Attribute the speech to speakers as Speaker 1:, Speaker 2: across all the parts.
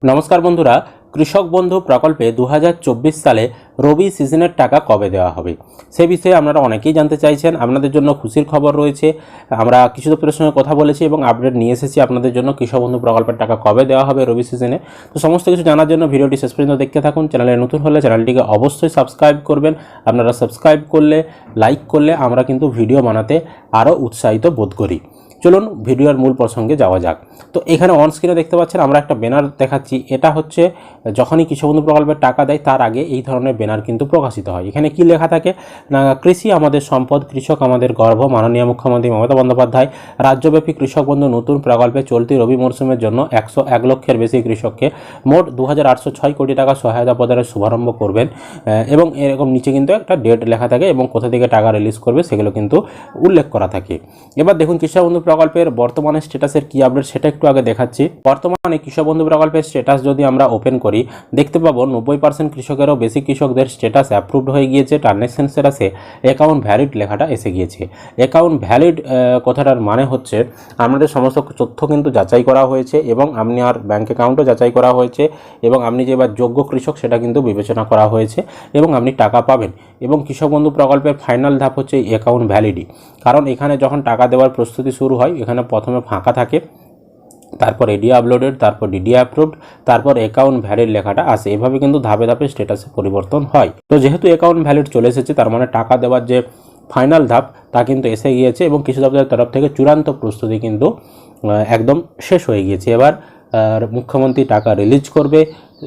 Speaker 1: নমস্কার বন্ধুরা, কৃষক বন্ধু প্রকল্পে 2024 সালে রবি সিজনের টাকা কবে দেওয়া হবে সে বিষয়ে আপনারা অনেকেই জানতে চাইছেন। আপনাদের জন্য খুশির খবর রয়েছে। আমরা কৃষি দপ্তরের সঙ্গে কথা বলেছি এবং আপডেট নিয়ে এসেছি আপনাদের জন্য কৃষক বন্ধু প্রকল্পের টাকা কবে দেওয়া হবে রবি সিজনে। তো সমস্ত কিছু জানার জন্য ভিডিওটি শেষ পর্যন্ত দেখতে থাকুন। চ্যানেলে নতুন হলে চ্যানেলটিকে অবশ্যই সাবস্ক্রাইব করবেন। আপনারা সাবস্ক্রাইব করলে, লাইক করলে আমরা কিন্তু ভিডিও বানাতে আরও উৎসাহিত বোধ করি। চলুন ভিডিওর মূল প্রসঙ্গে যাওয়া যাক। তো এখানে অন স্ক্রিনে দেখতে পাচ্ছেন আমরা একটা ব্যানার দেখাচ্ছি। এটা হচ্ছে যখনই কৃষক বন্ধু প্রকল্পের টাকা দেয় তার আগে এই ধরনের ব্যানার কিন্তু প্রকাশিত হয়। এখানে কি লেখা থাকে না, কৃষি আমাদের সম্পদ, কৃষক আমাদের গর্ব। মাননীয় মুখ্যমন্ত্রী মমতা বন্দ্যোপাধ্যায় রাজ্যব্যাপী কৃষক বন্ধু নতুন প্রকল্পে চলতি রবি মরশুমের জন্য 101 লক্ষের বেশি কৃষককে মোট 2806 কোটি টাকা সহায়তা প্রদানের শুভারম্ভ করবেন। এবং এরকম নিচে কিন্তু একটা ডেট লেখা থাকে এবং কোথা থেকে টাকা রিলিজ করবে সেগুলো কিন্তু উল্লেখ করা থাকে। এবার দেখুন কৃষক বন্ধু প্রকল্পের বর্তমানে স্ট্যাটাসের কি আপডেট সেটা একটু আগে দেখাচ্ছি। বর্তমানে কৃষক বন্ধু প্রকল্পের স্ট্যাটাস যদি আমরা ওপেন করি দেখতে পাবো 90% কৃষকেরও বেশি কৃষকদের স্ট্যাটাস অ্যাপ্রুভড হয়ে গিয়েছে। ট্রানজ্যাকশন স্ট্যাটাসে অ্যাকাউন্ট ভ্যালিড লেখাটা এসে গিয়েছে। অ্যাকাউন্ট ভ্যালিড কথাটার মানে হচ্ছে আমাদের সমস্ত তথ্য কিন্তু যাচাই করা হয়েছে এবং আপনি আর ব্যাঙ্ক অ্যাকাউন্টও যাচাই করা হয়েছে এবং আপনি যে এবার যোগ্য কৃষক সেটা কিন্তু বিবেচনা করা হয়েছে এবং আপনি টাকা পাবেন। এবং কৃষক বন্ধু প্রকল্পের ফাইনাল ধাপ হচ্ছে অ্যাকাউন্ট ভ্যালিডি। কারণ এখানে যখন টাকা দেওয়ার প্রস্তুতি শুরু হয় এখানে প্রথমে ফাঁকা থাকে, তারপর এডি আপলোডেড, তারপর ডিডি অ্যাপ্রুভড, তারপর অ্যাকাউন্ট ভ্যালিড লেখাটা আসে। এভাবে কিন্তু ধাপে ধাপে স্ট্যাটাসে পরিবর্তন হয়। তো যেহেতু অ্যাকাউন্ট ভ্যালিড চলে এসেছে তার মানে টাকা দেওয়ার যে ফাইনাল ধাপ তা কিন্তু এসে গিয়েছে এবং কৃষি দপ্তরের তরফ থেকে চূড়ান্ত প্রস্তুতি কিন্তু একদম শেষ হয়ে গিয়েছে। এবার মুখ্যমন্ত্রী টাকা রিলিজ করবে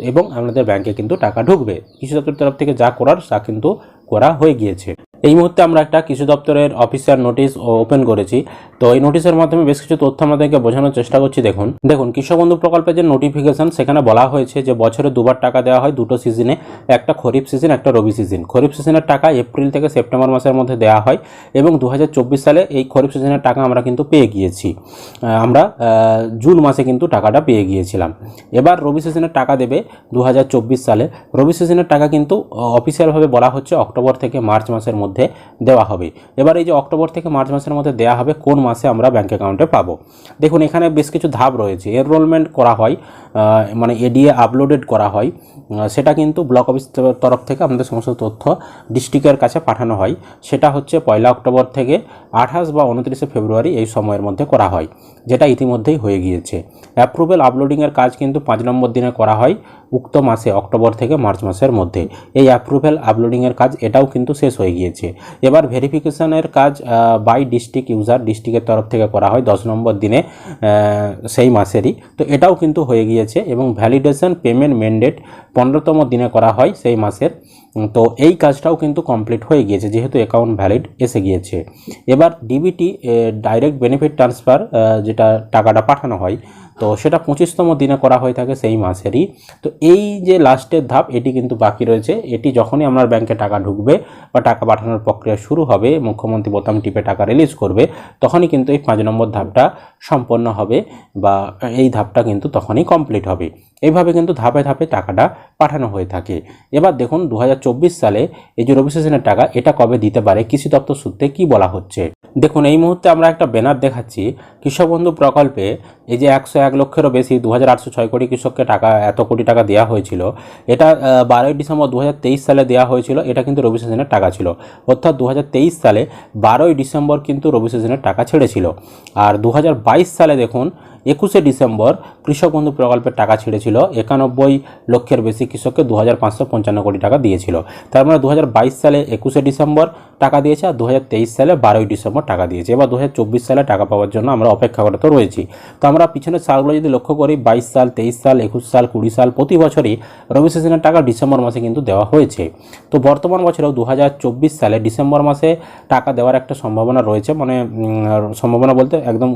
Speaker 1: এবং আপনাদের ব্যাংকে কিন্তু টাকা ঢুকবে। কৃষি দপ্তরের তরফ থেকে যা করার তা কিন্তু করা হয়ে গিয়েছে। এই মুহূর্তে আমরা একটা কৃষি দপ্তরের অফিসিয়াল নোটিশ ওপেন করেছি। তো এই নোটিশের মাধ্যমে বেশ কিছু তথ্য আমাদেরকে বোঝানোর চেষ্টা করছি। দেখুন কৃষক বন্ধু প্রকল্পের যে নোটিফিকেশন সেখানে বলা হয়েছে যে বছরে দুবার টাকা দেওয়া হয় দুটো সিজনে, একটা খরিফ সিজন একটা রবি সিজন। খরিফ সিজনের টাকা এপ্রিল থেকে সেপ্টেম্বর মাসের মধ্যে দেওয়া হয় এবং 2024 সালে এই খরিফ সিজনের টাকা আমরা কিন্তু পেয়ে গিয়েছি। আমরা জুন মাসে কিন্তু টাকাটা পেয়ে গিয়েছিলাম। এবার রবি সিজনের টাকা দেবে 2024 সালে। রবি সিজনের টাকা কিন্তু অফিসিয়ালভাবে বলা হচ্ছে অক্টোবর থেকে মার্চ মাসের মধ্যে দেওয়া হবে। এবার এই যে অক্টোবর থেকে মার্চ মাসের মধ্যে দেওয়া হবে কোন মাসে আমরা ব্যাংক অ্যাকাউন্টে পাবো। দেখুন এখানে বেশ কিছু ধাপ রয়েছে। এনরোলমেন্ট করা হয়, মানে এডিএ আপলোডেড করা হয়, সেটা কিন্তু ব্লক অফিস তরফ থেকে আমাদের সমস্ত তথ্য ডিস্ট্রিক্টের কাছে পাঠানো হয়। সেটা হচ্ছে 1 অক্টোবর থেকে 28 বা 29 ফেব্রুয়ারি এই সময়ের মধ্যে করা হয়, যেটা ইতিমধ্যেই হয়ে গিয়েছে। অ্যাপ্রুভেল আপলোডিংয়ের কাজ কিন্তু 5 নম্বর দিনে করা হয় উক্ত মাসে অক্টোবর থেকে মার্চ মাসের মধ্যে। এই অ্যাপ্রুভেল আপলোডিংয়ের কাজ এটাও কিন্তু শেষ হয়ে গিয়েছে। এবার ভেরিফিকেশনের কাজ বাই ডিস্ট্রিক্ট ইউজার ডিস্ট্রিক্টের তরফ থেকে করা হয় 10 নম্বর দিনে সেই মাসেরই। তো এটাও কিন্তু হয়ে গিয়েছে এবং ভ্যালিডেশন পেমেন্ট ম্যান্ডেট 15তম দিনে করা হয় সেই মাসের। তো এই কাজটাও কিন্তু কমপ্লিট হয়ে গিয়েছে যেহেতু অ্যাকাউন্ট ভ্যালিড এসে গিয়েছে। এবার ডিবিটি ডাইরেক্ট বেনিফিট ট্রান্সফার যেটা টাকাটা পাঠানো হয় তো সেটা 25তম দিনে করা হয়ে থাকে সেই মাসেরই। তো এই যে লাস্টের ধাপ এটি কিন্তু বাকি রয়েছে। এটি যখনই আপনার ব্যাংকে টাকা ঢুকবে বা টাকা পাঠানোর প্রক্রিয়া শুরু হবে, মুখ্যমন্ত্রী বোতাম টিপে টাকা রিলিজ করবে, তখনই কিন্তু এই 5 নম্বর ধাপটা সম্পন্ন হবে বা এই ধাপটা কিন্তু তখনই কমপ্লিট হবে। এইভাবে কিন্তু ধাপে ধাপে টাকাটা পাঠানো হয়ে থাকে। এবার দেখুন 2024 সালে এই যে রবি সিজনের টাকা এটা কবে দিতে পারে কৃষি দপ্তর সূত্রে কি বলা হচ্ছে। দেখুন এই মুহূর্তে আমরা একটা ব্যানার দেখাচ্ছি। কৃষক বন্ধু প্রকল্পে এই যে 101 লক্ষেরও বেশি 2806 কোটি কৃষককে টাকা, এত কোটি টাকা দেওয়া হয়েছিল। এটা 12 ডিসেম্বর 2023 সালে দেওয়া হয়েছিল। এটা কিন্তু রবি সিজনের টাকা ছিল, অর্থাৎ 2023 সালে 12 ডিসেম্বর কিন্তু রবি সিজনের টাকা ছেড়েছিল। আর 2022 সালে দেখুন 21 ডিসেম্বর কৃষক বন্ধু প্রকল্পের টাকা ছেড়েছিল। 91 লক্ষের বেশি কৃষককে 2555 কোটি টাকা দিয়েছিল। তার মানে 2022 সালে 21 ডিসেম্বর টাকা দিয়েছে আর 2023 সালে 12 ডিসেম্বর টাকা দিয়েছে। এবার 2024 সালে টাকা পাওয়ার জন্য আমরা অপেক্ষা করতে রয়েছি। তো আমরা পিছনের সালগুলো যদি লক্ষ্য করি 22 সাল, 23 সাল, 21 সাল, 20 সাল প্রতি বছরই রবি সিজনের টাকা ডিসেম্বর মাসে কিন্তু দেওয়া হয়েছে। তো বর্তমান বছরেও 2024 সালে ডিসেম্বর মাসে টাকা দেওয়ার একটা সম্ভাবনা রয়েছে, মানে সম্ভাবনা বলতে একদম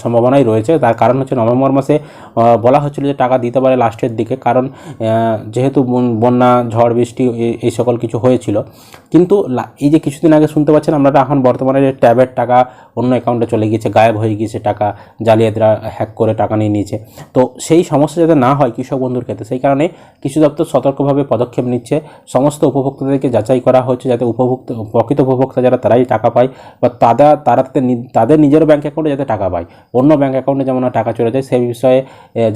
Speaker 1: সম্ভাবনাই রয়েছে। তার কারণ হচ্ছে নভেম্বর মাসে বলা হচ্ছিল যে টাকা দিতে পারে লাস্টের দিকে, কারণ যেহেতু বন্যা, ঝড় বৃষ্টি এই সকল কিছু হয়েছিল। কিন্তু এই যে কিছুদিন আগে শুনতে পাচ্ছেন আমরা এখন বর্তমানে যে ট্যাবের টাকা অন্য অ্যাকাউন্টে চলে গিয়েছে, গায়েব হয়ে গিয়েছে টাকা, জালিয়াতিরা হ্যাক করে টাকা নিয়ে নিয়েছে। তো সেই সমস্যা যাতে না হয় কৃষক বন্ধুর ক্ষেত্রে সেই কারণে কৃষি দপ্তর সতর্কভাবে পদক্ষেপ নিচ্ছে। সমস্ত উপভোক্তাদেরকে যাচাই করা হচ্ছে যাতে প্রকৃত উপভোক্তা যারা তারাই টাকা পায় বা তাদের নিজের ব্যাঙ্ক অ্যাকাউন্টে যাতে টাকা পায়, অন্য ব্যাঙ্ক অ্যাকাউন্টে যেমন টাকা চলে যায় সেই বিষয়ে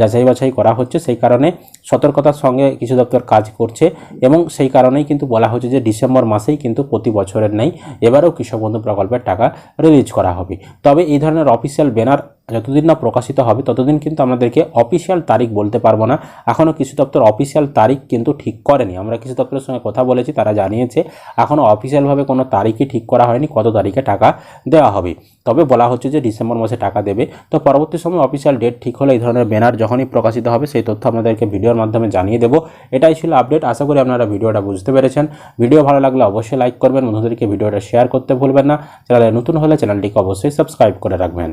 Speaker 1: যাচাই বাছাই করা হচ্ছে। সেই কারণে সতর্কতার সঙ্গে কৃষি দপ্তর কাজ করছে এবং সেই কারণেই কিন্তু বলা হচ্ছে যে ডিসেম্বর মাসেই কিন্তু প্রতি বছরের নেই এবারেও কৃষক বন্ধু প্রকল্পের টাকা রিলিজ করা হবে। তবে এই ধরনের অফিসিয়াল ব্যানার যতদিন না প্রকাশিত হবে ততদিন কিন্তু আমাদেরকে অফিসিয়াল তারিখ বলতে পারবো না। এখনও কৃষি দপ্তর অফিসিয়াল তারিখ কিন্তু ঠিক করেনি। আমরা কৃষি দপ্তরের সঙ্গে কথা বলেছি, তারা জানিয়েছে এখনও অফিসিয়ালভাবে কোনো তারিখই ঠিক করা হয়নি কত তারিখে টাকা দেওয়া হবে। তবে বলা হচ্ছে যে ডিসেম্বর মাসে টাকা দেবে। তো পরবর্তী সময় অফিসিয়াল ডেট ঠিক হলে এই ধরনের ব্যানার যখনই প্রকাশিত হবে সেই তথ্য আপনাদেরকে ভিডিওর মাধ্যমে জানিয়ে দেবো। এটাই ছিল আপডেট। আশা করি আপনারা ভিডিওটা বুঝতে পেরেছেন। ভিডিও ভালো লাগলে অবশ্যই লাইক করবেন, বন্ধুদেরকে ভিডিওটা শেয়ার করতে ভুলবেন না। চ্যানেলে নতুন হলে চ্যানেলটিকে অবশ্যই সাবস্ক্রাইব করে রাখবেন।